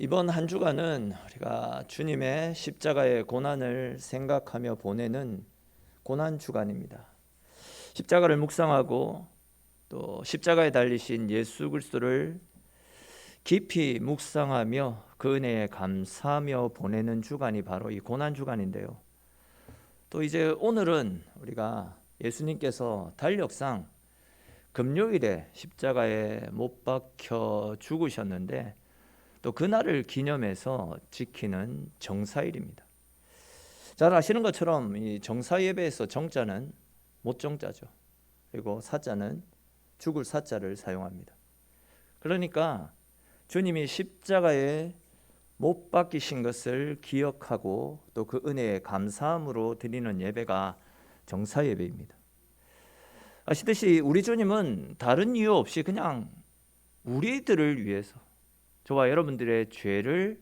이번 한 주간은 우리가 주님의 십자가의 고난을 생각하며 보내는 고난 주간입니다. 십자가를 묵상하고 또 십자가에 달리신 예수 그리스도를 깊이 묵상하며 그 은혜에 감사하며 보내는 주간이 바로 이 고난 주간인데요. 또 이제 오늘은 우리가 예수님께서 달력상 금요일에 십자가에 못 박혀 죽으셨는데 또 그날을 기념해서 지키는 정사일입니다. 잘 아시는 것처럼 이 정사예배에서 정자는 못정자죠. 그리고 사자는 죽을 사자를 사용합니다. 그러니까 주님이 십자가에 못 박히신 것을 기억하고 또 그 은혜에 감사함으로 드리는 예배가 정사예배입니다. 아시듯이 우리 주님은 다른 이유 없이 그냥 우리들을 위해서 저와 여러분들의 죄를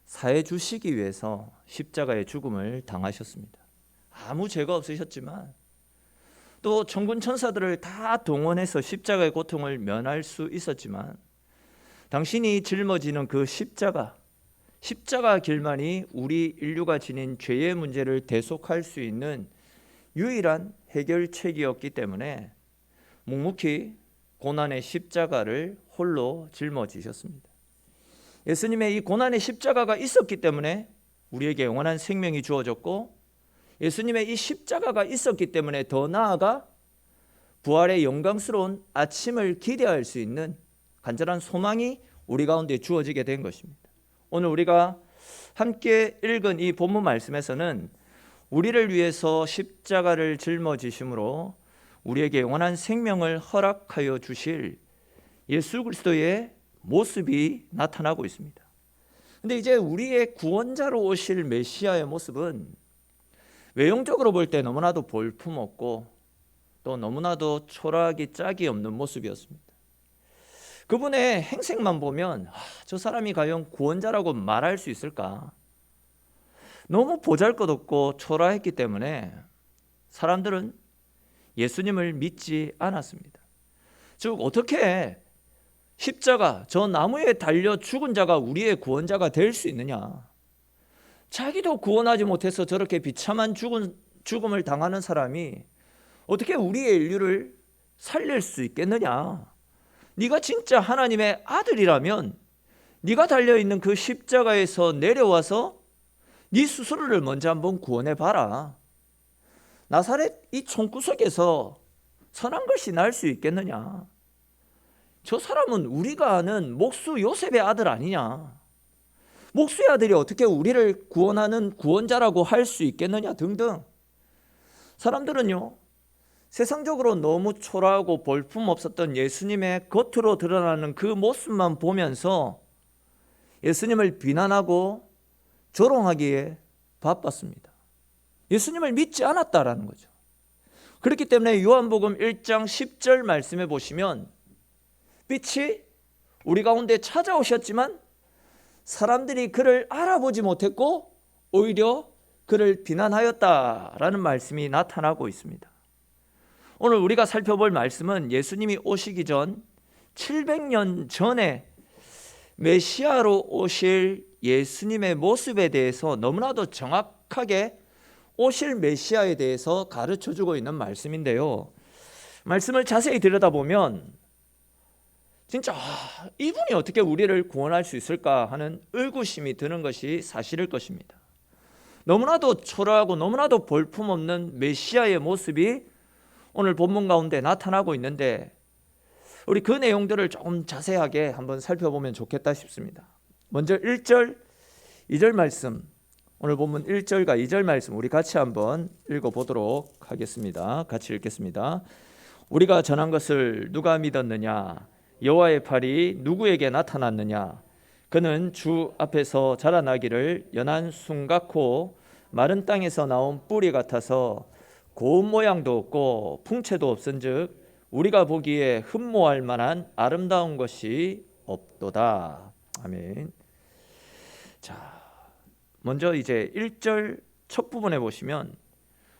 사해 주시기 위해서 십자가의 죽음을 당하셨습니다. 아무 죄가 없으셨지만 또 천군 천사들을 다 동원해서 십자가의 고통을 면할 수 있었지만 당신이 짊어지는 그 십자가 길만이 우리 인류가 지닌 죄의 문제를 대속할 수 있는 유일한 해결책이었기 때문에 묵묵히 고난의 십자가를 홀로 짊어지셨습니다. 예수님의 이 고난의 십자가가 있었기 때문에 우리에게 영원한 생명이 주어졌고, 예수님의 이 십자가가 있었기 때문에 더 나아가 부활의 영광스러운 아침을 기대할 수 있는 간절한 소망이 우리 가운데 주어지게 된 것입니다. 오늘 우리가 함께 읽은 이 본문 말씀에서는 우리를 위해서 십자가를 짊어지심으로 우리에게 영원한 생명을 허락하여 주실 예수 그리스도의 모습이 나타나고 있습니다. 근데 이제 우리의 구원자로 오실 메시아의 모습은 외형적으로 볼 때 너무나도 볼품없고 또 너무나도 초라하기 짝이 없는 모습이었습니다. 그분의 행색만 보면 저 사람이 과연 구원자라고 말할 수 있을까? 너무 보잘것없고 초라했기 때문에 사람들은 예수님을 믿지 않았습니다. 즉 어떻게 십자가 저 나무에 달려 죽은 자가 우리의 구원자가 될 수 있느냐? 자기도 구원하지 못해서 저렇게 비참한 죽음을 당하는 사람이 어떻게 우리의 인류를 살릴 수 있겠느냐? 네가 진짜 하나님의 아들이라면 네가 달려있는 그 십자가에서 내려와서 네 스스로를 먼저 한번 구원해봐라. 나사렛 이 총구석에서 선한 것이 날 수 있겠느냐? 저 사람은 우리가 아는 목수 요셉의 아들 아니냐? 목수의 아들이 어떻게 우리를 구원하는 구원자라고 할 수 있겠느냐 등등. 사람들은요, 세상적으로 너무 초라하고 볼품없었던 예수님의 겉으로 드러나는 그 모습만 보면서 예수님을 비난하고 조롱하기에 바빴습니다. 예수님을 믿지 않았다라는 거죠. 그렇기 때문에 요한복음 1장 10절 말씀해 보시면 빛이 우리 가운데 찾아오셨지만 사람들이 그를 알아보지 못했고 오히려 그를 비난하였다라는 말씀이 나타나고 있습니다. 오늘 우리가 살펴볼 말씀은 예수님이 오시기 전 700년 전에 메시아로 오실 예수님의 모습에 대해서 너무나도 정확하게 오실 메시아에 대해서 가르쳐주고 있는 말씀인데요, 말씀을 자세히 들여다보면 진짜 이분이 어떻게 우리를 구원할 수 있을까 하는 의구심이 드는 것이 사실일 것입니다. 너무나도 초라하고 너무나도 볼품없는 메시아의 모습이 오늘 본문 가운데 나타나고 있는데 우리 그 내용들을 조금 자세하게 한번 살펴보면 좋겠다 싶습니다. 먼저 1절, 2절 말씀, 오늘 본문 1절과 2절 말씀 우리 같이 한번 읽어보도록 하겠습니다. 같이 읽겠습니다. 우리가 전한 것을 누가 믿었느냐? 여호와의 팔이 누구에게 나타났느냐? 그는 주 앞에서 자라나기를 연한 순 같고 마른 땅에서 나온 뿌리 같아서 고운 모양도 없고 풍채도 없은즉 우리가 보기에 흠모할 만한 아름다운 것이 없도다. 아멘. 자, 먼저 이제 1절 첫 부분에 보시면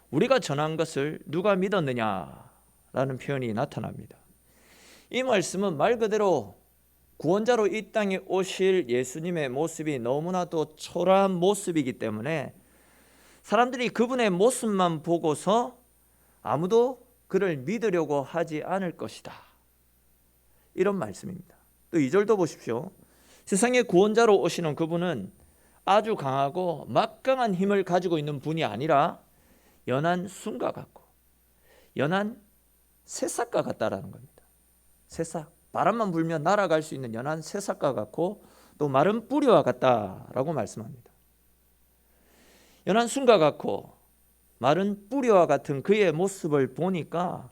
우리가 전한 것을 누가 믿었느냐라는 표현이 나타납니다. 이 말씀은 말 그대로 구원자로 이 땅에 오실 예수님의 모습이 너무나도 초라한 모습이기 때문에 사람들이 그분의 모습만 보고서 아무도 그를 믿으려고 하지 않을 것이다, 이런 말씀입니다. 또 2절도 보십시오. 세상의 구원자로 오시는 그분은 아주 강하고 막강한 힘을 가지고 있는 분이 아니라 연한 순과 같고 연한 새싹과 같다라는 겁니다. 새싹, 바람만 불면 날아갈 수 있는 연한 새싹과 같고 또 마른 뿌리와 같다라고 말씀합니다. 연한 순과 같고 마른 뿌리와 같은 그의 모습을 보니까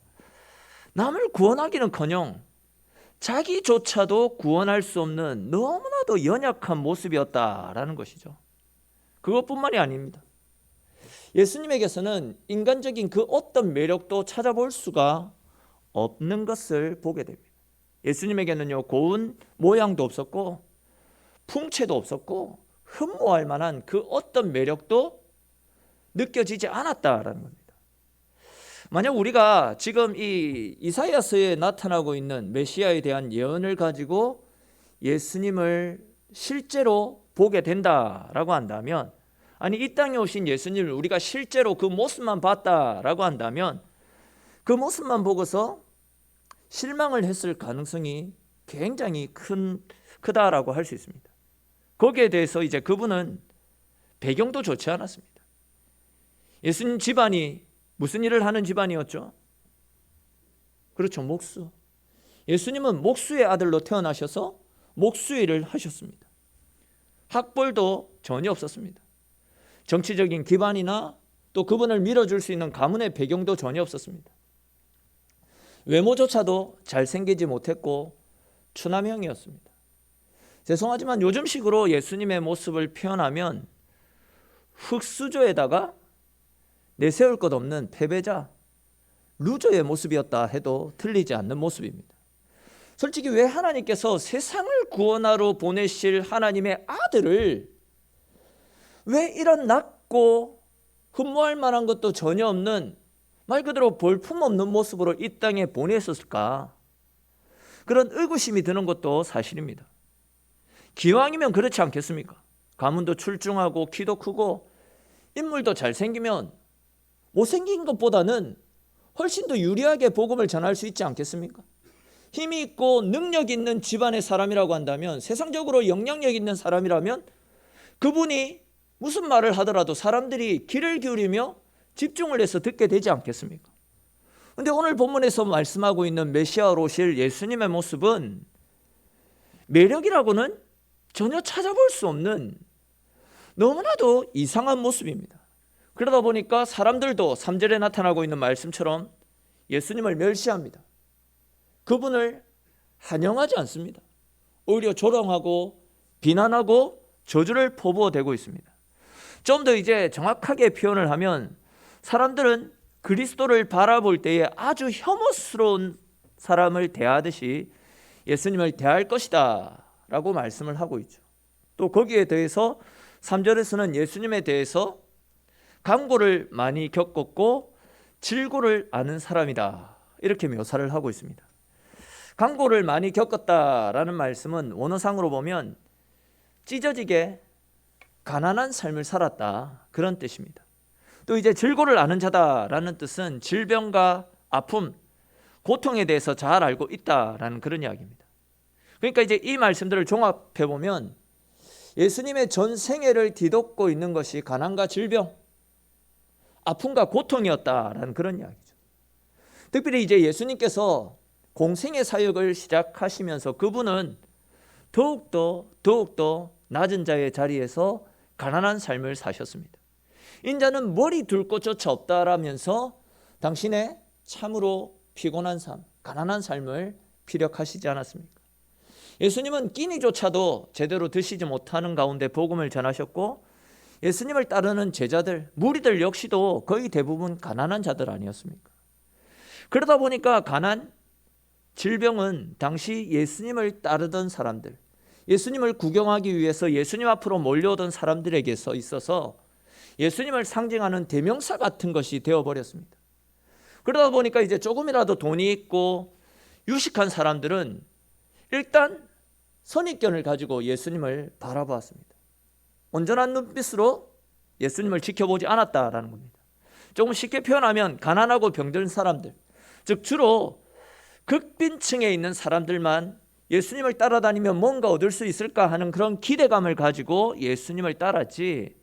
남을 구원하기는커녕 자기조차도 구원할 수 없는 너무나도 연약한 모습이었다라는 것이죠. 그것뿐만이 아닙니다. 예수님에게서는 인간적인 그 어떤 매력도 찾아볼 수가 없는 것을 보게 됩니다. 예수님에게는요, 고운 모양도 없었고 풍채도 없었고 흠모할 만한 그 어떤 매력도 느껴지지 않았다라는 겁니다. 만약 우리가 지금 이 이사야서에 나타나고 있는 메시아에 대한 예언을 가지고 예수님을 실제로 보게 된다라고 한다면, 아니 이 땅에 오신 예수님을 우리가 실제로 그 모습만 봤다라고 한다면 그 모습만 보고서 실망을 했을 가능성이 굉장히 크다라고 할 수 있습니다. 거기에 대해서 이제 그분은 배경도 좋지 않았습니다. 예수님 집안이 무슨 일을 하는 집안이었죠? 그렇죠, 목수. 예수님은 목수의 아들로 태어나셔서 목수 일을 하셨습니다. 학벌도 전혀 없었습니다. 정치적인 기반이나 또 그분을 밀어줄 수 있는 가문의 배경도 전혀 없었습니다. 외모조차도 잘생기지 못했고 추남형이었습니다. 죄송하지만 요즘식으로 예수님의 모습을 표현하면 흙수저에다가 내세울 것 없는 패배자, 루저의 모습이었다 해도 틀리지 않는 모습입니다. 솔직히 왜 하나님께서 세상을 구원하러 보내실 하나님의 아들을 왜 이런 낮고 흠모할 만한 것도 전혀 없는, 말 그대로 볼품없는 모습으로 이 땅에 보냈었을까? 그런 의구심이 드는 것도 사실입니다. 기왕이면 그렇지 않겠습니까? 가문도 출중하고 키도 크고 인물도 잘생기면 못생긴 것보다는 훨씬 더 유리하게 복음을 전할 수 있지 않겠습니까? 힘이 있고 능력 있는 집안의 사람이라고 한다면, 세상적으로 영향력 있는 사람이라면 그분이 무슨 말을 하더라도 사람들이 귀를 기울이며 집중을 해서 듣게 되지 않겠습니까? 그런데 오늘 본문에서 말씀하고 있는 메시아로 오실 예수님의 모습은 매력이라고는 전혀 찾아볼 수 없는 너무나도 이상한 모습입니다. 그러다 보니까 사람들도 3절에 나타나고 있는 말씀처럼 예수님을 멸시합니다. 그분을 환영하지 않습니다. 오히려 조롱하고 비난하고 저주를 퍼부어대고 있습니다. 좀 더 이제 정확하게 표현을 하면 사람들은 그리스도를 바라볼 때에 아주 혐오스러운 사람을 대하듯이 예수님을 대할 것이다 라고 말씀을 하고 있죠. 또 거기에 대해서 3절에서는 예수님에 대해서 강고를 많이 겪었고 질고를 아는 사람이다, 이렇게 묘사를 하고 있습니다. 강고를 많이 겪었다라는 말씀은 원어상으로 보면 찢어지게 가난한 삶을 살았다, 그런 뜻입니다. 또 이제 질고를 아는 자다라는 뜻은 질병과 아픔, 고통에 대해서 잘 알고 있다라는 그런 이야기입니다. 그러니까 이제 이 말씀들을 종합해 보면 예수님의 전 생애를 뒤덮고 있는 것이 가난과 질병, 아픔과 고통이었다라는 그런 이야기죠. 특별히 이제 예수님께서 공생의 사역을 시작하시면서 그분은 더욱더 낮은 자의 자리에서 가난한 삶을 사셨습니다. 인자는 머리 둘 곳조차 없다라면서 당신의 참으로 피곤한 삶, 가난한 삶을 피력하시지 않았습니까? 예수님은 끼니조차도 제대로 드시지 못하는 가운데 복음을 전하셨고, 예수님을 따르는 제자들, 무리들 역시도 거의 대부분 가난한 자들 아니었습니까? 그러다 보니까 가난, 질병은 당시 예수님을 따르던 사람들, 예수님을 구경하기 위해서 예수님 앞으로 몰려오던 사람들에게서 있어서 예수님을 상징하는 대명사 같은 것이 되어버렸습니다. 그러다 보니까 이제 조금이라도 돈이 있고 유식한 사람들은 일단 선입견을 가지고 예수님을 바라보았습니다. 온전한 눈빛으로 예수님을 지켜보지 않았다라는 겁니다. 조금 쉽게 표현하면 가난하고 병든 사람들, 즉 주로 극빈층에 있는 사람들만 예수님을 따라다니면 뭔가 얻을 수 있을까 하는 그런 기대감을 가지고 예수님을 따랐지,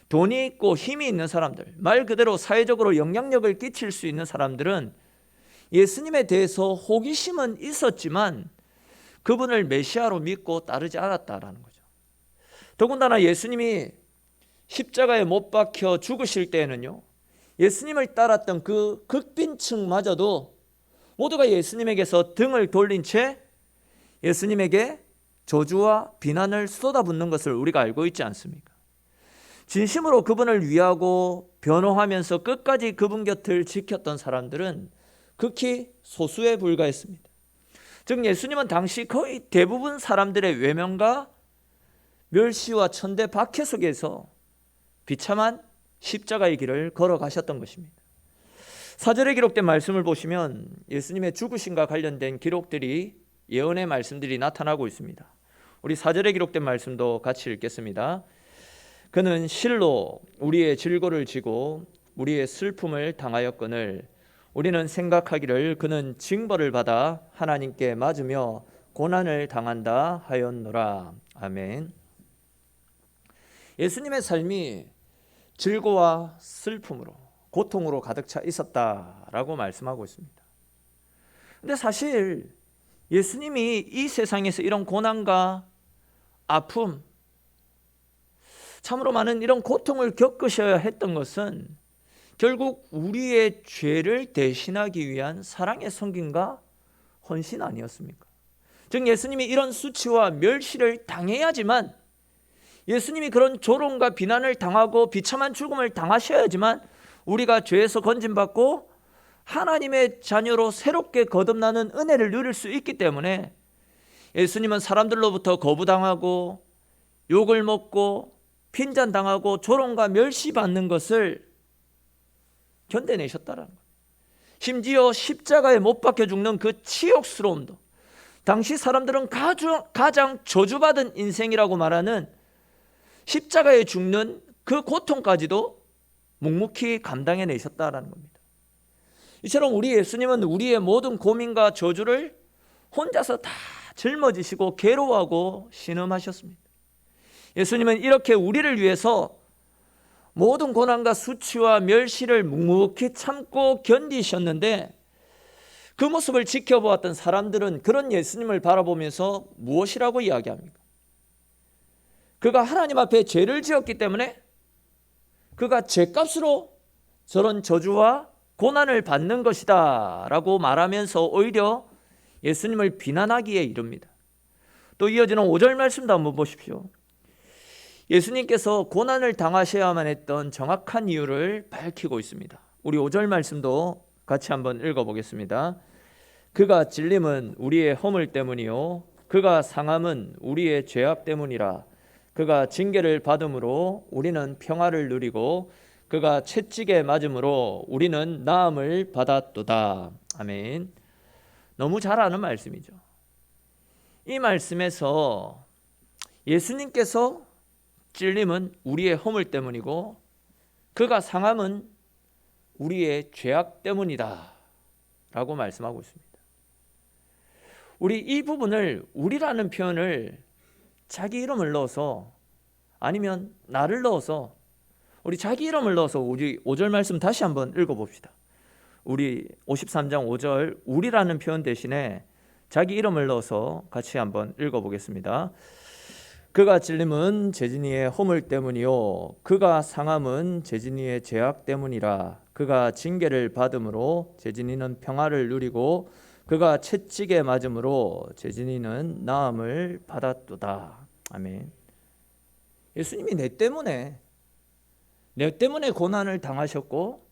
돈이 있고 힘이 있는 사람들, 말 그대로 사회적으로 영향력을 끼칠 수 있는 사람들은 예수님에 대해서 호기심은 있었지만 그분을 메시아로 믿고 따르지 않았다라는 거죠. 더군다나 예수님이 십자가에 못 박혀 죽으실 때에는요, 예수님을 따랐던 그 극빈층마저도 모두가 예수님에게서 등을 돌린 채 예수님에게 저주와 비난을 쏟아붓는 것을 우리가 알고 있지 않습니까? 진심으로 그분을 위하고 변호하면서 끝까지 그분 곁을 지켰던 사람들은 극히 소수에 불과했습니다. 즉 예수님은 당시 거의 대부분 사람들의 외면과 멸시와 천대 박해 속에서 비참한 십자가의 길을 걸어가셨던 것입니다. 사절에 기록된 말씀을 보시면 예수님의 죽으심과 관련된 기록들이, 예언의 말씀들이 나타나고 있습니다. 우리 사절에 기록된 말씀도 같이 읽겠습니다. 그는 실로 우리의 질고를 지고 우리의 슬픔을 당하였거늘 우리는 생각하기를 그는 징벌을 받아 하나님께 맞으며 고난을 당한다 하였노라. 아멘. 예수님의 삶이 질고와 슬픔으로, 고통으로 가득 차 있었다라고 말씀하고 있습니다. 근데 사실 예수님이 이 세상에서 이런 고난과 아픔, 참으로 많은 이런 고통을 겪으셔야 했던 것은 결국 우리의 죄를 대신하기 위한 사랑의 섬김과 헌신 아니었습니까? 즉 예수님이 이런 수치와 멸시를 당해야지만, 예수님이 그런 조롱과 비난을 당하고 비참한 죽음을 당하셔야지만 우리가 죄에서 건진받고 하나님의 자녀로 새롭게 거듭나는 은혜를 누릴 수 있기 때문에 예수님은 사람들로부터 거부당하고 욕을 먹고 핀잔당하고 조롱과 멸시받는 것을 견뎌내셨다라는 거예요. 심지어 십자가에 못 박혀 죽는 그 치욕스러움도, 당시 사람들은 가장 저주받은 인생이라고 말하는 십자가에 죽는 그 고통까지도 묵묵히 감당해내셨다라는 겁니다. 이처럼 우리 예수님은 우리의 모든 고민과 저주를 혼자서 다 짊어지시고 괴로워하고 신음하셨습니다. 예수님은 이렇게 우리를 위해서 모든 고난과 수치와 멸시를 묵묵히 참고 견디셨는데, 그 모습을 지켜보았던 사람들은 그런 예수님을 바라보면서 무엇이라고 이야기합니까? 그가 하나님 앞에 죄를 지었기 때문에 그가 죄값으로 저런 저주와 고난을 받는 것이다 라고 말하면서 오히려 예수님을 비난하기에 이릅니다. 또 이어지는 5절 말씀도 한번 보십시오. 예수님께서 고난을 당하셔야만 했던 정확한 이유를 밝히고 있습니다. 우리 5절 말씀도 같이 한번 읽어보겠습니다. 그가 찔림은 우리의 허물 때문이요 그가 상함은 우리의 죄악 때문이라. 그가 징계를 받음으로 우리는 평화를 누리고 그가 채찍에 맞음으로 우리는 나음을 받았도다. 아멘. 너무 잘 아는 말씀이죠. 이 말씀에서 예수님께서 찔림은 우리의 허물 때문이고 그가 상함은 우리의 죄악 때문이다 라고 말씀하고 있습니다. 우리 이 부분을, 우리라는 표현을 자기 이름을 넣어서, 아니면 나를 넣어서, 우리 자기 이름을 넣어서 우리 5절 말씀 다시 한번 읽어봅시다. 우리 53장 5절 우리라는 표현 대신에 자기 이름을 넣어서 같이 한번 읽어보겠습니다. 그가 찔림은 제진이의 허물 때문이요 그가 상함은 제진이의 죄악 때문이라. 그가 징계를 받음으로 제진이는 평화를 누리고 그가 채찍에 맞음으로 제진이는 나음을 받았도다. 아멘. 예수님이 내 때문에 고난을 당하셨고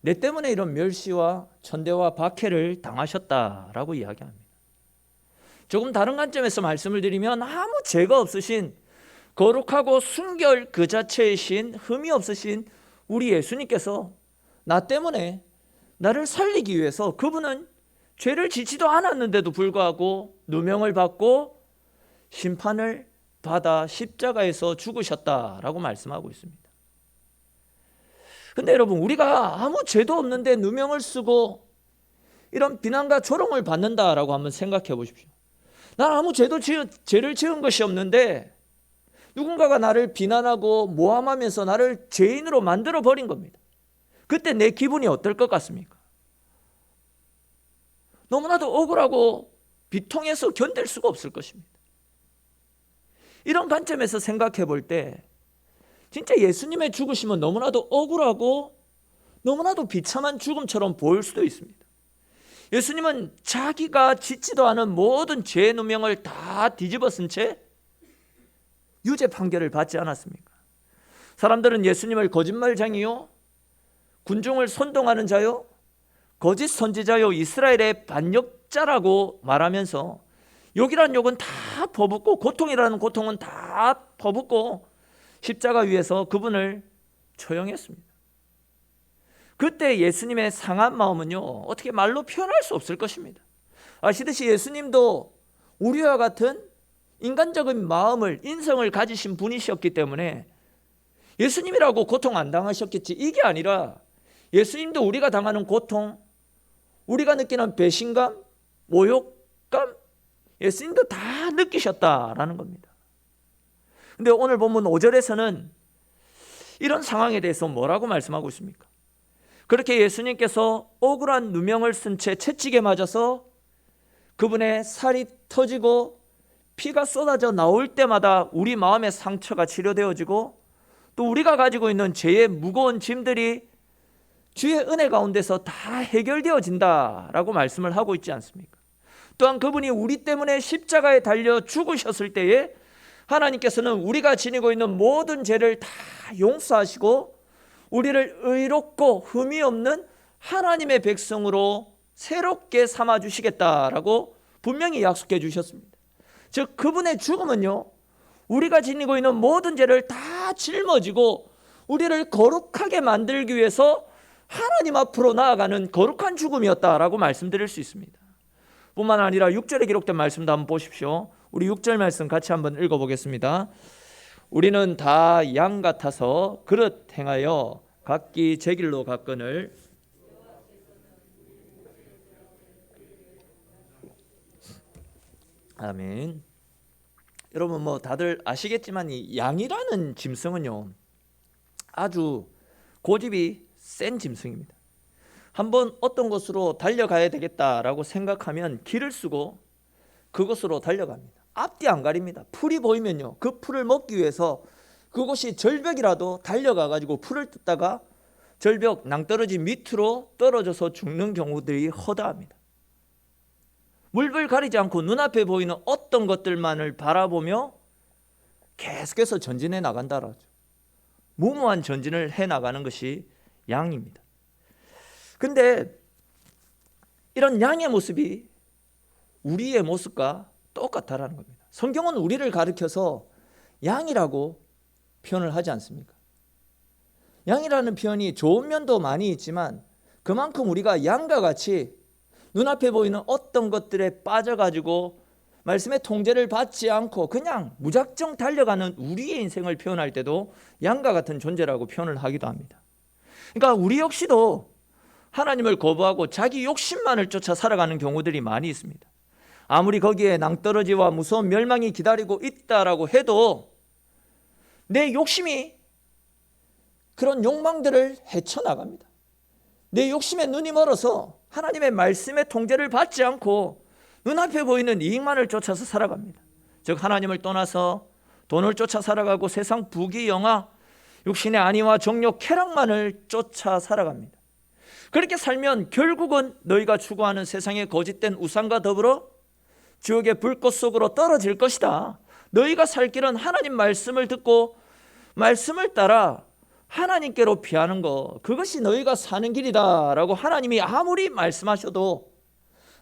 내 때문에 이런 멸시와 천대와 박해를 당하셨다라고 이야기합니다. 조금 다른 관점에서 말씀을 드리면 아무 죄가 없으신 거룩하고 순결 그 자체이신 흠이 없으신 우리 예수님께서 나 때문에 나를 살리기 위해서 그분은 죄를 짓지도 않았는데도 불구하고 누명을 받고 심판을 받아 십자가에서 죽으셨다라고 말씀하고 있습니다. 근데 여러분, 우리가 아무 죄도 없는데 누명을 쓰고 이런 비난과 조롱을 받는다라고 한번 생각해 보십시오. 난 아무 죄를 지은 것이 없는데 누군가가 나를 비난하고 모함하면서 나를 죄인으로 만들어 버린 겁니다. 그때 내 기분이 어떨 것 같습니까? 너무나도 억울하고 비통해서 견딜 수가 없을 것입니다. 이런 관점에서 생각해 볼 때 진짜 예수님의 죽으심은 너무나도 억울하고 너무나도 비참한 죽음처럼 보일 수도 있습니다. 예수님은 자기가 짓지도 않은 모든 죄의 누명을 다 뒤집어 쓴 채 유죄 판결을 받지 않았습니까? 사람들은 예수님을 거짓말쟁이요, 군중을 선동하는 자요, 거짓 선지자요, 이스라엘의 반역자라고 말하면서 욕이란 욕은 다 퍼붓고 고통이라는 고통은 다 퍼붓고 십자가 위에서 그분을 처형했습니다. 그때 예수님의 상한 마음은요, 어떻게 말로 표현할 수 없을 것입니다. 아시듯이 예수님도 우리와 같은 인간적인 마음을, 인성을 가지신 분이셨기 때문에 예수님이라고 고통 안 당하셨겠지, 이게 아니라 예수님도 우리가 당하는 고통, 우리가 느끼는 배신감, 모욕감, 예수님도 다 느끼셨다라는 겁니다. 근데 오늘 본문 5절에서는 이런 상황에 대해서 뭐라고 말씀하고 있습니까? 그렇게 예수님께서 억울한 누명을 쓴 채 채찍에 맞아서 그분의 살이 터지고 피가 쏟아져 나올 때마다 우리 마음의 상처가 치료되어지고 또 우리가 가지고 있는 죄의 무거운 짐들이 주의 은혜 가운데서 다 해결되어진다라고 말씀을 하고 있지 않습니까? 또한 그분이 우리 때문에 십자가에 달려 죽으셨을 때에 하나님께서는 우리가 지니고 있는 모든 죄를 다 용서하시고 우리를 의롭고 흠이 없는 하나님의 백성으로 새롭게 삼아주시겠다라고 분명히 약속해 주셨습니다. 즉 그분의 죽음은요, 우리가 지니고 있는 모든 죄를 다 짊어지고 우리를 거룩하게 만들기 위해서 하나님 앞으로 나아가는 거룩한 죽음이었다라고 말씀드릴 수 있습니다. 뿐만 아니라 6절에 기록된 말씀도 한번 보십시오. 우리 6절 말씀 같이 한번 읽어보겠습니다. 우리는 다 양 같아서 그릇 행하여 각기 제 길로 갔거늘 아멘. 여러분 뭐 다들 아시겠지만 이 양이라는 짐승은요, 아주 고집이 센 짐승입니다. 한번 어떤 곳으로 달려가야 되겠다라고 생각하면 길을 쓰고 그곳으로 달려갑니다. 앞뒤 안 가립니다. 풀이 보이면요, 그 풀을 먹기 위해서 그곳이 절벽이라도 달려가 가지고 풀을 뜯다가 절벽 낭떠러지 밑으로 떨어져서 죽는 경우들이 허다합니다. 물불 가리지 않고 눈앞에 보이는 어떤 것들만을 바라보며 계속해서 전진해 나간다라죠. 무모한 전진을 해 나가는 것이 양입니다. 근데 이런 양의 모습이 우리의 모습과 똑같다라는 겁니다. 성경은 우리를 가리켜서 양이라고 표현을 하지 않습니까? 양이라는 표현이 좋은 면도 많이 있지만 그만큼 우리가 양과 같이 눈앞에 보이는 어떤 것들에 빠져가지고 말씀의 통제를 받지 않고 그냥 무작정 달려가는 우리의 인생을 표현할 때도 양과 같은 존재라고 표현을 하기도 합니다. 그러니까 우리 역시도 하나님을 거부하고 자기 욕심만을 쫓아 살아가는 경우들이 많이 있습니다. 아무리 거기에 낭떠러지와 무서운 멸망이 기다리고 있다라고 해도 내 욕심이 그런 욕망들을 헤쳐나갑니다. 내 욕심에 눈이 멀어서 하나님의 말씀의 통제를 받지 않고 눈앞에 보이는 이익만을 쫓아서 살아갑니다. 즉 하나님을 떠나서 돈을 쫓아 살아가고 세상 부귀 영화, 육신의 안위와 정욕, 쾌락만을 쫓아 살아갑니다. 그렇게 살면 결국은 너희가 추구하는 세상의 거짓된 우상과 더불어 지옥의 불꽃 속으로 떨어질 것이다. 너희가 살 길은 하나님 말씀을 듣고 말씀을 따라 하나님께로 피하는 것, 그것이 너희가 사는 길이다 라고 하나님이 아무리 말씀하셔도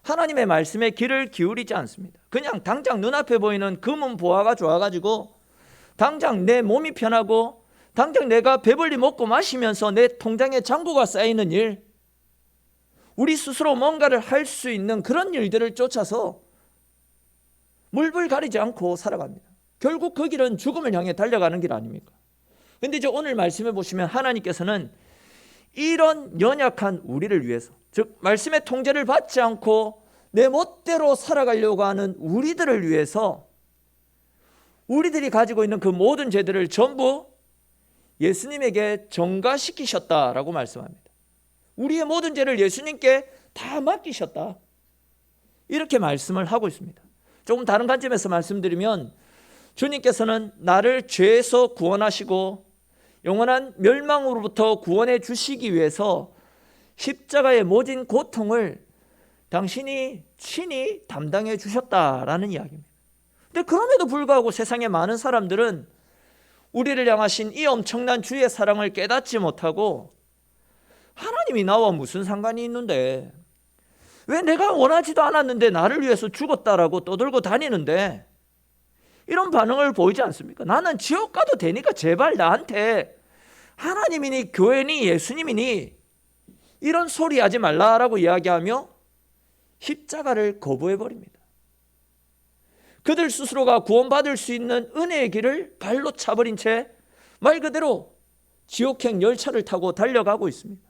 하나님의 말씀에 귀를 기울이지 않습니다. 그냥 당장 눈앞에 보이는 금은 보화가 좋아가지고 당장 내 몸이 편하고 당장 내가 배불리 먹고 마시면서 내 통장에 잔고가 쌓이는 일, 우리 스스로 뭔가를 할 수 있는 그런 일들을 쫓아서 물불 가리지 않고 살아갑니다. 결국 그 길은 죽음을 향해 달려가는 길 아닙니까? 근데 이제 오늘 말씀해 보시면 하나님께서는 이런 연약한 우리를 위해서, 즉 말씀의 통제를 받지 않고 내 멋대로 살아가려고 하는 우리들을 위해서 우리들이 가지고 있는 그 모든 죄들을 전부 예수님에게 전가시키셨다라고 말씀합니다. 우리의 모든 죄를 예수님께 다 맡기셨다, 이렇게 말씀을 하고 있습니다. 조금 다른 관점에서 말씀드리면 주님께서는 나를 죄에서 구원하시고 영원한 멸망으로부터 구원해 주시기 위해서 십자가의 모진 고통을 당신이 친히 담당해 주셨다라는 이야기입니다. 근데 그럼에도 불구하고 세상의 많은 사람들은 우리를 향하신 이 엄청난 주의 사랑을 깨닫지 못하고 하나님이 나와 무슨 상관이 있는데, 왜 내가 원하지도 않았는데 나를 위해서 죽었다라고 떠들고 다니는데, 이런 반응을 보이지 않습니까? 나는 지옥 가도 되니까 제발 나한테 하나님이니 교회니 예수님이니 이런 소리 하지 말라라고 이야기하며 십자가를 거부해버립니다. 그들 스스로가 구원받을 수 있는 은혜의 길을 발로 차버린 채 말 그대로 지옥행 열차를 타고 달려가고 있습니다.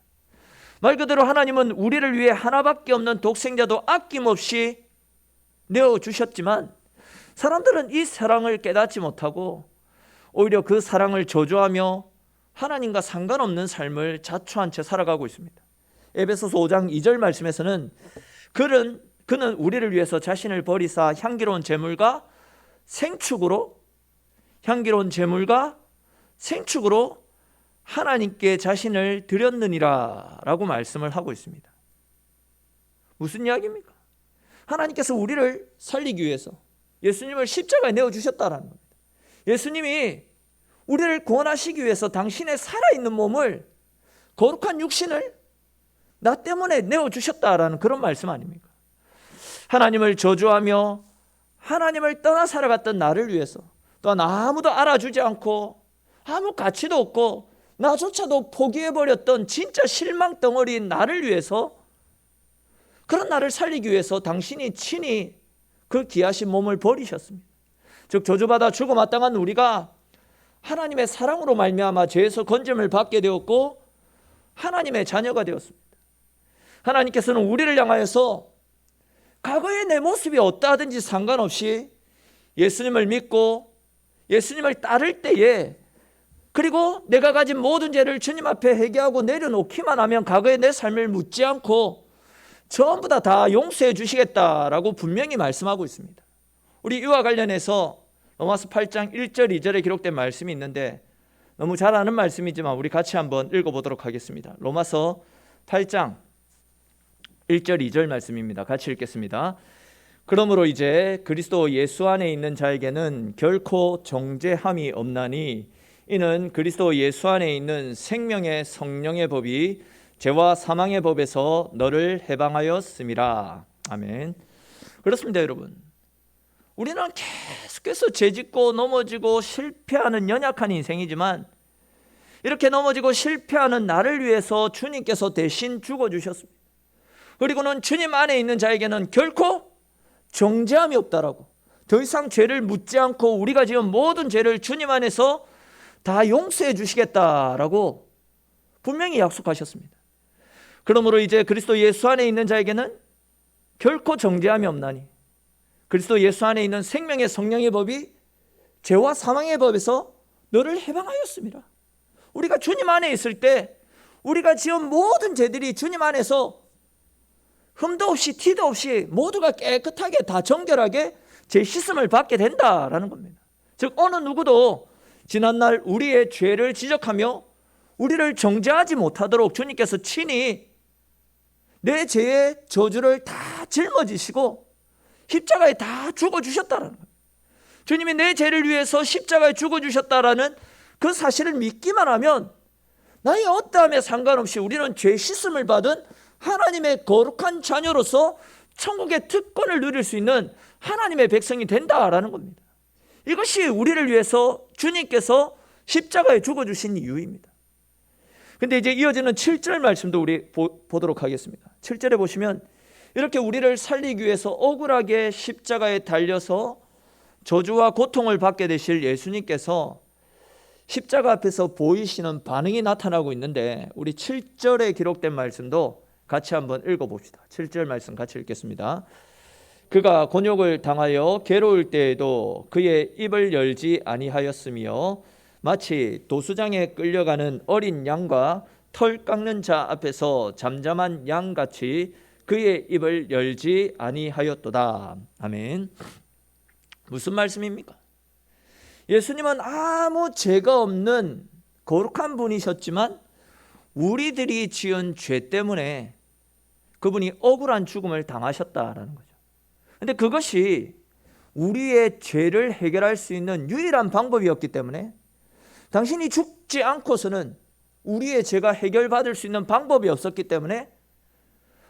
말 그대로 하나님은 우리를 위해 하나밖에 없는 독생자도 아낌없이 내어주셨지만 사람들은 이 사랑을 깨닫지 못하고 오히려 그 사랑을 저주하며 하나님과 상관없는 삶을 자초한 채 살아가고 있습니다. 에베소서 5장 2절 말씀에서는 그는 우리를 위해서 자신을 버리사 향기로운 제물과 생축으로 하나님께 자신을 드렸느니라 라고 말씀을 하고 있습니다. 무슨 이야기입니까? 하나님께서 우리를 살리기 위해서 예수님을 십자가에 내어주셨다라는 겁니다. 예수님이 우리를 구원하시기 위해서 당신의 살아있는 몸을, 거룩한 육신을 나 때문에 내어주셨다라는 그런 말씀 아닙니까? 하나님을 저주하며 하나님을 떠나 살아갔던 나를 위해서, 또한 아무도 알아주지 않고 아무 가치도 없고 나조차도 포기해버렸던 진짜 실망 덩어리인 나를 위해서, 그런 나를 살리기 위해서 당신이 친히 그 귀하신 몸을 버리셨습니다. 즉 저주받아 죽어 마땅한 우리가 하나님의 사랑으로 말미암아 죄에서 건짐을 받게 되었고 하나님의 자녀가 되었습니다. 하나님께서는 우리를 향하여서 과거의 내 모습이 어떠하든지 상관없이 예수님을 믿고 예수님을 따를 때에, 그리고 내가 가진 모든 죄를 주님 앞에 회개하고 내려놓기만 하면 과거의 내 삶을 묻지 않고 전부 다 용서해 주시겠다라고 분명히 말씀하고 있습니다. 우리 이와 관련해서 로마서 8장 1절 2절에 기록된 말씀이 있는데 너무 잘 아는 말씀이지만 우리 같이 한번 읽어보도록 하겠습니다. 로마서 8장 1절 2절 말씀입니다. 같이 읽겠습니다. 그러므로 이제 그리스도 예수 안에 있는 자에게는 결코 정죄함이 없나니 이는 그리스도 예수 안에 있는 생명의 성령의 법이 죄와 사망의 법에서 너를 해방하였음이라. 아멘. 그렇습니다, 여러분. 우리는 계속해서 죄짓고 넘어지고 실패하는 연약한 인생이지만 이렇게 넘어지고 실패하는 나를 위해서 주님께서 대신 죽어주셨습니다. 그리고는 주님 안에 있는 자에게는 결코 정죄함이 없다라고, 더 이상 죄를 묻지 않고 우리가 지은 모든 죄를 주님 안에서 다 용서해 주시겠다라고 분명히 약속하셨습니다. 그러므로 이제 그리스도 예수 안에 있는 자에게는 결코 정죄함이 없나니 그리스도 예수 안에 있는 생명의 성령의 법이 죄와 사망의 법에서 너를 해방하였습니다. 우리가 주님 안에 있을 때 우리가 지은 모든 죄들이 주님 안에서 흠도 없이 티도 없이 모두가 깨끗하게 다 정결하게 죄 씻음을 받게 된다라는 겁니다. 즉 어느 누구도 지난날 우리의 죄를 지적하며 우리를 정죄하지 못하도록 주님께서 친히 내 죄의 저주를 다 짊어지시고 십자가에 다 죽어주셨다라는 거예요. 주님이 내 죄를 위해서 십자가에 죽어주셨다라는 그 사실을 믿기만 하면 나의 어떠함에 상관없이 우리는 죄 씻음을 받은 하나님의 거룩한 자녀로서 천국의 특권을 누릴 수 있는 하나님의 백성이 된다라는 겁니다. 이것이 우리를 위해서 주님께서 십자가에 죽어주신 이유입니다. 근데 이제 이어지는 7절 말씀도 우리 보도록 하겠습니다. 7절에 보시면 이렇게 우리를 살리기 위해서 억울하게 십자가에 달려서 저주와 고통을 받게 되실 예수님께서 십자가 앞에서 보이시는 반응이 나타나고 있는데, 우리 7절에 기록된 말씀도 같이 한번 읽어봅시다. 7절 말씀 같이 읽겠습니다. 그가 곤욕을 당하여 괴로울 때에도 그의 입을 열지 아니하였으며 마치 도수장에 끌려가는 어린 양과 털 깎는 자 앞에서 잠잠한 양같이 그의 입을 열지 아니하였도다. 아멘. 무슨 말씀입니까? 예수님은 아무 죄가 없는 거룩한 분이셨지만 우리들이 지은 죄 때문에 그분이 억울한 죽음을 당하셨다라는 거죠. 근데 그것이 우리의 죄를 해결할 수 있는 유일한 방법이었기 때문에, 당신이 죽지 않고서는 우리의 죄가 해결받을 수 있는 방법이 없었기 때문에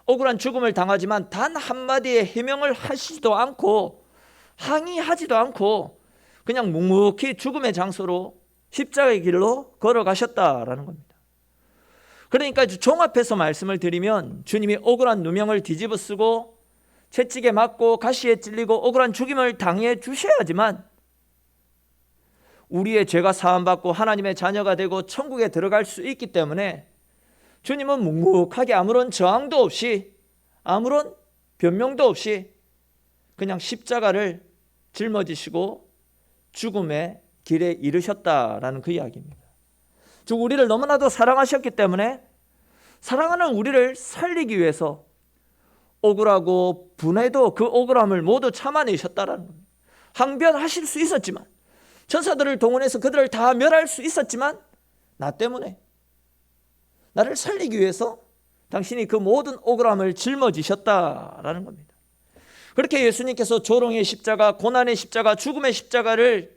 억울한 죽음을 당하지만 단 한마디의 해명을 하시지도 않고 항의하지도 않고 그냥 묵묵히 죽음의 장소로 십자가의 길로 걸어가셨다라는 겁니다. 그러니까 종합해서 말씀을 드리면, 주님이 억울한 누명을 뒤집어 쓰고 채찍에 맞고 가시에 찔리고 억울한 죽임을 당해 주셔야지만 우리의 죄가 사함받고 하나님의 자녀가 되고 천국에 들어갈 수 있기 때문에, 주님은 묵묵하게 아무런 저항도 없이 아무런 변명도 없이 그냥 십자가를 짊어지시고 죽음의 길에 이르셨다라는 그 이야기입니다. 즉 우리를 너무나도 사랑하셨기 때문에 사랑하는 우리를 살리기 위해서 억울하고 분해도 그 억울함을 모두 참아내셨다라는 겁니다. 항변하실 수 있었지만, 천사들을 동원해서 그들을 다 멸할 수 있었지만, 나 때문에 나를 살리기 위해서 당신이 그 모든 억울함을 짊어지셨다라는 겁니다. 그렇게 예수님께서 조롱의 십자가, 고난의 십자가, 죽음의 십자가를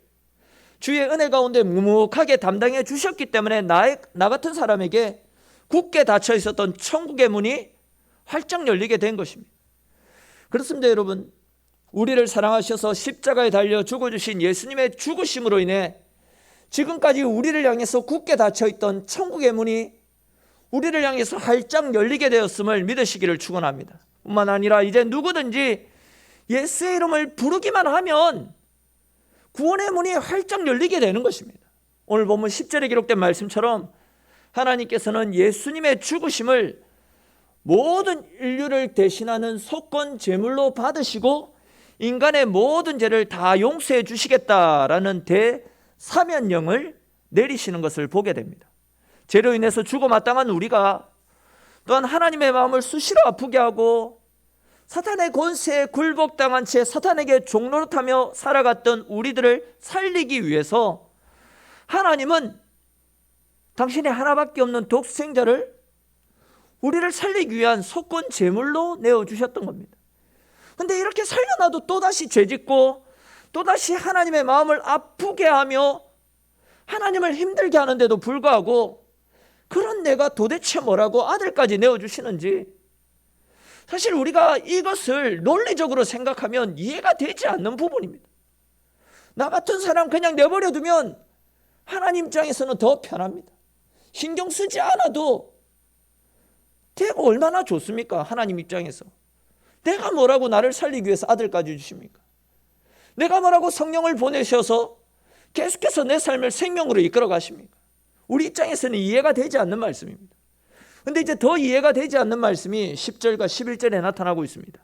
주의 은혜 가운데 묵묵하게 담당해 주셨기 때문에 나 같은 사람에게 굳게 닫혀 있었던 천국의 문이 활짝 열리게 된 것입니다. 그렇습니다, 여러분. 우리를 사랑하셔서 십자가에 달려 죽어주신 예수님의 죽으심으로 인해 지금까지 우리를 향해서 굳게 닫혀있던 천국의 문이 우리를 향해서 활짝 열리게 되었음을 믿으시기를 축원합니다. 뿐만 아니라 이제 누구든지 예수의 이름을 부르기만 하면 구원의 문이 활짝 열리게 되는 것입니다. 오늘 본문 10절에 기록된 말씀처럼 하나님께서는 예수님의 죽으심을 모든 인류를 대신하는 속건 제물로 받으시고 인간의 모든 죄를 다 용서해 주시겠다라는 대사면령을 내리시는 것을 보게 됩니다. 죄로 인해서 죽어 마땅한 우리가 또한 하나님의 마음을 수시로 아프게 하고 사탄의 권세에 굴복당한 채 사탄에게 종노릇하며 살아갔던 우리들을 살리기 위해서 하나님은 당신의 하나밖에 없는 독생자를 우리를 살리기 위한 속건 제물로 내어주셨던 겁니다. 근데 이렇게 살려놔도 또다시 죄짓고 또다시 하나님의 마음을 아프게 하며 하나님을 힘들게 하는데도 불구하고 그런 내가 도대체 뭐라고 아들까지 내어주시는지, 사실 우리가 이것을 논리적으로 생각하면 이해가 되지 않는 부분입니다. 나 같은 사람 그냥 내버려두면 하나님 입장에서는 더 편합니다. 신경 쓰지 않아도 되고 얼마나 좋습니까? 하나님 입장에서 내가 뭐라고 나를 살리기 위해서 아들까지 주십니까? 내가 뭐라고 성령을 보내셔서 계속해서 내 삶을 생명으로 이끌어 가십니까? 우리 입장에서는 이해가 되지 않는 말씀입니다. 그런데 이제 더 이해가 되지 않는 말씀이 10절과 11절에 나타나고 있습니다.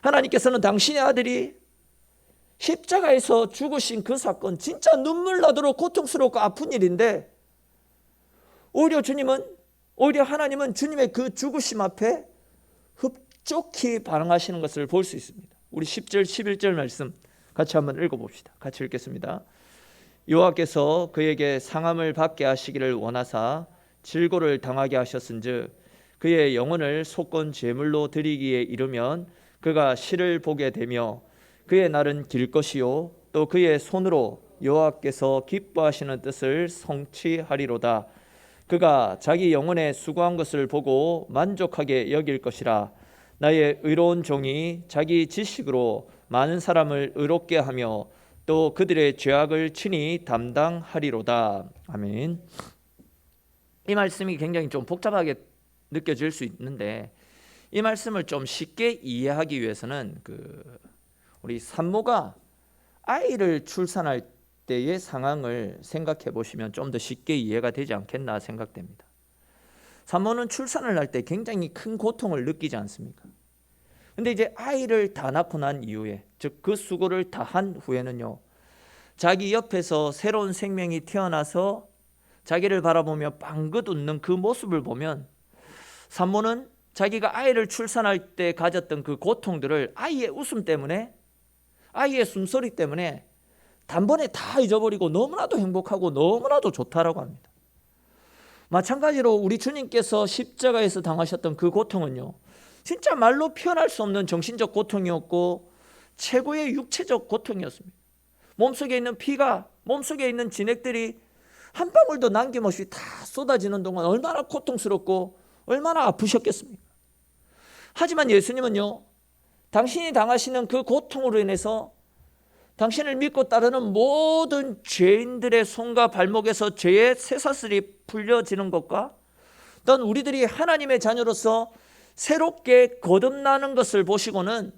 하나님께서는 당신의 아들이 십자가에서 죽으신 그 사건, 진짜 눈물 나도록 고통스럽고 아픈 일인데 오히려 하나님은 주님의 그 죽으심 앞에 흡족히 반응하시는 것을 볼 수 있습니다. 우리 10절 11절 말씀 같이 한번 읽어봅시다. 같이 읽겠습니다. 여호와께서 그에게 상함을 받게 하시기를 원하사 질고를 당하게 하셨은즉 그의 영혼을 속건 제물로 드리기에 이르면 그가 실을 보게 되며 그의 날은 길 것이요 또 그의 손으로 여호와께서 기뻐하시는 뜻을 성취하리로다. 그가 자기 영혼에 수고한 것을 보고 만족하게 여길 것이라. 나의 의로운 종이 자기 지식으로 많은 사람을 의롭게 하며 또 그들의 죄악을 친히 담당하리로다. 아멘. 이 말씀이 굉장히 좀 복잡하게 느껴질 수 있는데 이 말씀을 좀 쉽게 이해하기 위해서는 우리 산모가 아이를 출산할 때의 상황을 생각해 보시면 좀 더 쉽게 이해가 되지 않겠나 생각됩니다. 산모는 출산을 할 때 굉장히 큰 고통을 느끼지 않습니까? 근데 이제 아이를 다 낳고 난 이후에, 즉 그 수고를 다 한 후에는요, 자기 옆에서 새로운 생명이 태어나서 자기를 바라보며 빵긋 웃는 그 모습을 보면 산모는 자기가 아이를 출산할 때 가졌던 그 고통들을 아이의 웃음 때문에, 아이의 숨소리 때문에 단번에 다 잊어버리고 너무나도 행복하고 너무나도 좋다라고 합니다. 마찬가지로 우리 주님께서 십자가에서 당하셨던 그 고통은요, 진짜 말로 표현할 수 없는 정신적 고통이었고 최고의 육체적 고통이었습니다. 몸속에 있는 피가, 몸속에 있는 진액들이 한 방울도 남김없이 다 쏟아지는 동안 얼마나 고통스럽고 얼마나 아프셨겠습니까? 하지만 예수님은요, 당신이 당하시는 그 고통으로 인해서 당신을 믿고 따르는 모든 죄인들의 손과 발목에서 죄의 쇠사슬이 풀려지는 것과 또한 우리들이 하나님의 자녀로서 새롭게 거듭나는 것을 보시고는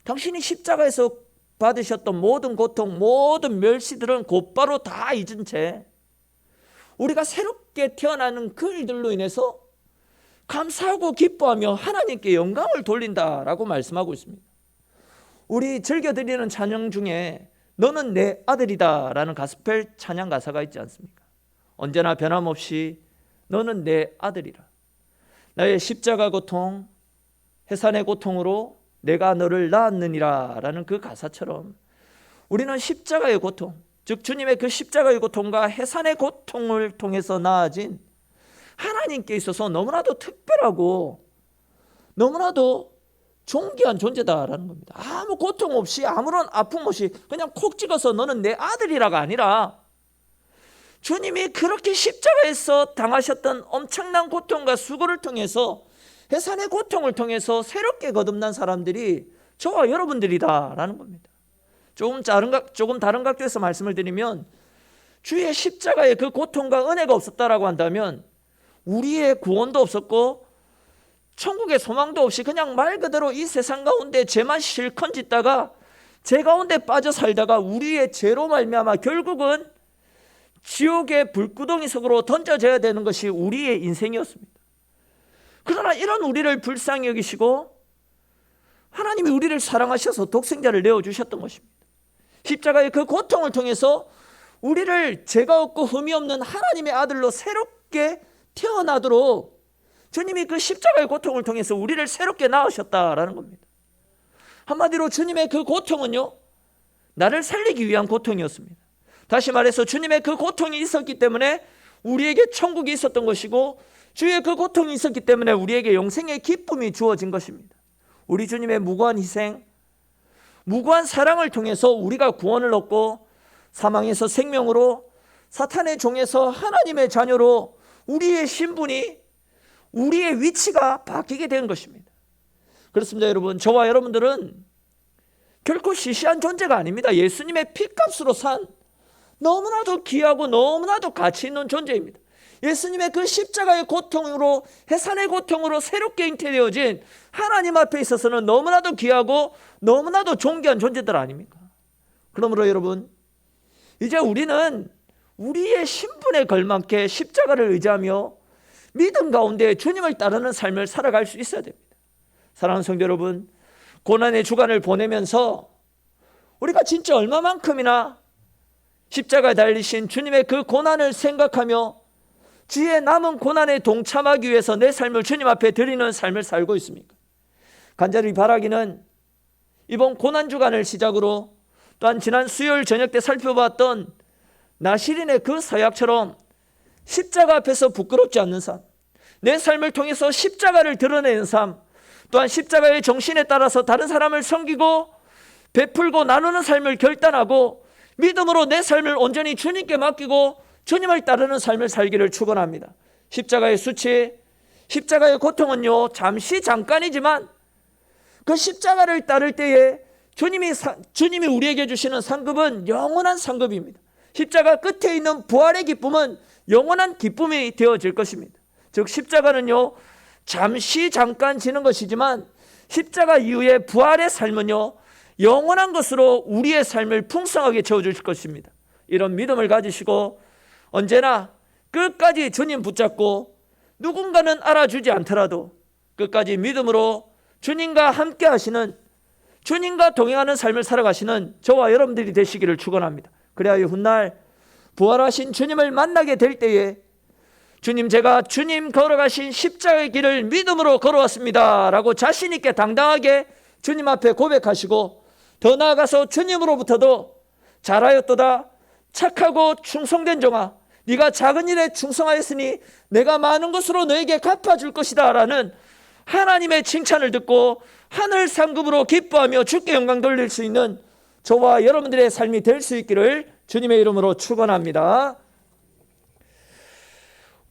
당신이 십자가에서 받으셨던 모든 고통, 모든 멸시들은 곧바로 다 잊은 채 우리가 새롭게 태어나는 그 일들로 인해서 감사하고 기뻐하며 하나님께 영광을 돌린다라고 말씀하고 있습니다. 우리 즐겨드리는 찬양 중에 너는 내 아들이다 라는 가스펠 찬양 가사가 있지 않습니까? 언제나 변함없이 너는 내 아들이라. 나의 십자가 고통, 해산의 고통으로 내가 너를 낳았느니라 라는 그 가사처럼 우리는 십자가의 고통, 즉 주님의 그 십자가의 고통과 해산의 고통을 통해서 낳아진 하나님께 있어서 너무나도 특별하고 너무나도 존귀한 존재다라는 겁니다. 아무 고통 없이, 아무런 아픔 없이 그냥 콕 찍어서 너는 내 아들이라가 아니라 주님이 그렇게 십자가에서 당하셨던 엄청난 고통과 수고를 통해서, 해산의 고통을 통해서 새롭게 거듭난 사람들이 저와 여러분들이다라는 겁니다. 조금 다른 각도에서 말씀을 드리면, 주의 십자가의 그 고통과 은혜가 없었다라고 한다면 우리의 구원도 없었고 천국의 소망도 없이 그냥 말 그대로 이 세상 가운데 죄만 실컷 짓다가 죄 가운데 빠져 살다가 우리의 죄로 말미암아 결국은 지옥의 불구덩이 속으로 던져져야 되는 것이 우리의 인생이었습니다. 그러나 이런 우리를 불쌍히 여기시고 하나님이 우리를 사랑하셔서 독생자를 내어주셨던 것입니다. 십자가의 그 고통을 통해서 우리를 죄가 없고 흠이 없는 하나님의 아들로 새롭게 태어나도록 주님이 그 십자가의 고통을 통해서 우리를 새롭게 낳으셨다라는 겁니다. 한마디로 주님의 그 고통은요, 나를 살리기 위한 고통이었습니다. 다시 말해서 주님의 그 고통이 있었기 때문에 우리에게 천국이 있었던 것이고, 주의 그 고통이 있었기 때문에 우리에게 영생의 기쁨이 주어진 것입니다. 우리 주님의 무고한 희생, 무고한 사랑을 통해서 우리가 구원을 얻고 사망에서 생명으로, 사탄의 종에서 하나님의 자녀로 우리의 신분이, 우리의 위치가 바뀌게 된 것입니다. 그렇습니다. 여러분, 저와 여러분들은 결코 시시한 존재가 아닙니다. 예수님의 피값으로 산 너무나도 귀하고 너무나도 가치 있는 존재입니다. 예수님의 그 십자가의 고통으로, 해산의 고통으로 새롭게 잉태되어진 하나님 앞에 있어서는 너무나도 귀하고 너무나도 존귀한 존재들 아닙니까? 그러므로 여러분, 이제 우리는 우리의 신분에 걸맞게 십자가를 의지하며 믿음 가운데 주님을 따르는 삶을 살아갈 수 있어야 됩니다. 사랑하는 성도 여러분, 고난의 주간을 보내면서 우리가 진짜 얼마만큼이나 십자가에 달리신 주님의 그 고난을 생각하며 주의 남은 고난에 동참하기 위해서 내 삶을 주님 앞에 드리는 삶을 살고 있습니까? 간절히 바라기는 이번 고난 주간을 시작으로 또한 지난 수요일 저녁 때 살펴봤던 나시린의 그 서약처럼 십자가 앞에서 부끄럽지 않는 삶, 내 삶을 통해서 십자가를 드러내는 삶, 또한 십자가의 정신에 따라서 다른 사람을 섬기고 베풀고 나누는 삶을 결단하고 믿음으로 내 삶을 온전히 주님께 맡기고 주님을 따르는 삶을 살기를 축원합니다. 십자가의 수치, 십자가의 고통은요, 잠깐이지만 그 십자가를 따를 때에 주님이 우리에게 주시는 상급은 영원한 상급입니다. 십자가 끝에 있는 부활의 기쁨은 영원한 기쁨이 되어질 것입니다. 즉 십자가는요, 잠깐 지는 것이지만 십자가 이후의 부활의 삶은요, 영원한 것으로 우리의 삶을 풍성하게 채워주실 것입니다. 이런 믿음을 가지시고 언제나 끝까지 주님 붙잡고 누군가는 알아주지 않더라도 끝까지 믿음으로 주님과 함께 하시는, 주님과 동행하는 삶을 살아가시는 저와 여러분들이 되시기를 축원합니다. 그래야 훗날 부활하신 주님을 만나게 될 때에 주님, 제가 주님 걸어가신 십자가의 길을 믿음으로 걸어왔습니다 라고 자신 있게 당당하게 주님 앞에 고백하시고, 더 나아가서 주님으로부터도 잘하였도다 착하고 충성된 종아, 네가 작은 일에 충성하였으니 내가 많은 것으로 너에게 갚아줄 것이다 라는 하나님의 칭찬을 듣고 하늘 상급으로 기뻐하며 주께 영광 돌릴 수 있는 저와 여러분들의 삶이 될 수 있기를 주님의 이름으로 축원합니다.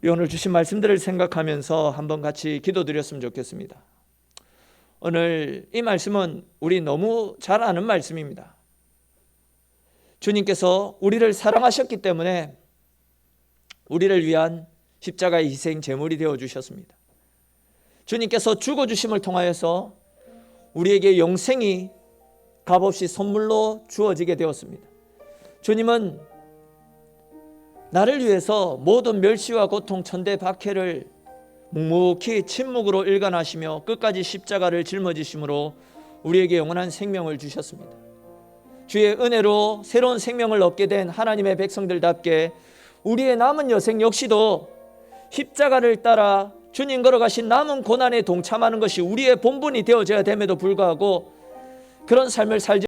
우리 오늘 주신 말씀들을 생각하면서 한번 같이 기도드렸으면 좋겠습니다. 오늘 이 말씀은 우리 너무 잘 아는 말씀입니다. 주님께서 우리를 사랑하셨기 때문에 우리를 위한 십자가의 희생 제물이 되어 주셨습니다. 주님께서 죽어주심을 통하여서 우리에게 영생이 값없이 선물로 주어지게 되었습니다. 주님은 나를 위해서 모든 멸시와 고통, 천대 박해를 묵묵히 침묵으로 일관하시며 끝까지 십자가를 짊어지심으로 우리에게 영원한 생명을 주셨습니다. 주의 은혜로 새로운 생명을 얻게 된 하나님의 백성들답게 우리의 남은 여생 역시도 십자가를 따라 주님 걸어가신 남은 고난에 동참하는 것이 우리의 본분이 되어져야 됨에도 불구하고 그런 삶을 살지